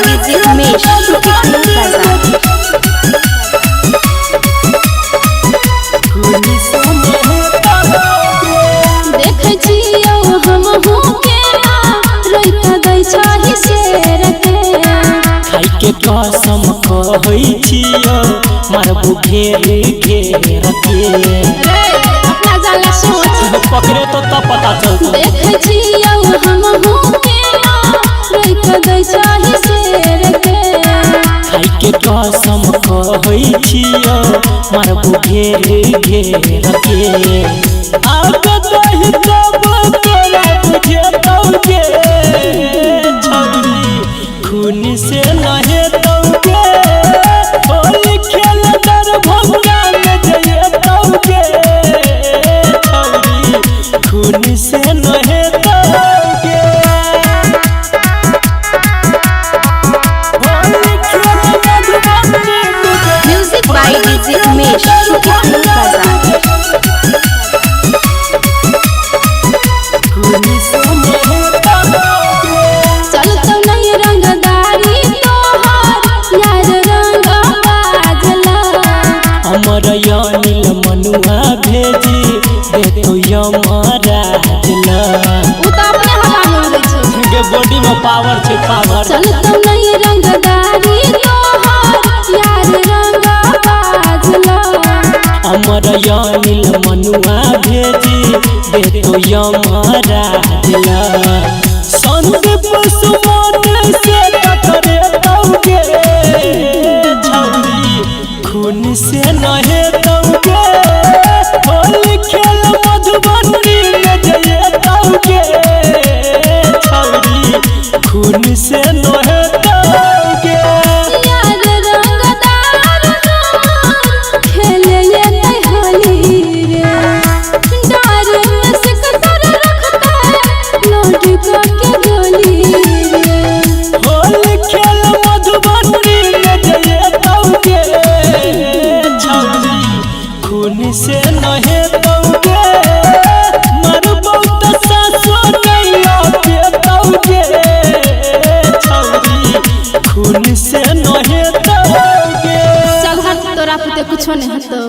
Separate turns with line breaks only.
DJ Umesh, Shukipur Bazaar।
देखे छियो हम हो के रोइता दै छहि शेर के
खाई के कसम कहै छियो मारबू घेर घेर के
रे अपना जाला सोच
पकड़े तो तब पता चलता।
देखे छियो हम हो के रोइता दै छहि शेर के
खाई के कसम कहै छियो मारबू घेर घेर के आग दही तब तोरा बुझे तौगे छौरी खून से नहे तौगे होली खेल दरभंगा में जइए तौगे छौरी खून से नहे तौगे होली खेल मधुबनी में
Music by DJ Umesh, Shukipur Bazaar।
चलतो नहीं रंगदारी तोहर यार रंग बाजला
हमर अनिल मनुआ भेजी देखो यमरा दिला
उ त अपने हवा में उड़ै छै
के बॉडी में पावर छे पावर।
चलतो नहीं रंगदारी तोहर यार रंग बाजला
हमर अनिल मनुआ भेजी देखो यमरा दिला संदीप सुमन से टकरे तौगे छौरी खून से नहे तौगे होली खेल मधुबनी में जइए तौगे छौरी खून से नहे तौगे
यार रंगदार हमार खेले ले होली रे डार में से कतर रखता लोट के गोली रे
होली खेल मधुबनी में जइए तौगे छौरी खून से नहे तौगे मरबौ त सासो नहीं आके तौगे छौरी खून से नहे तौगे।
चल हट तोरा पुते कुछो नहीं हतो।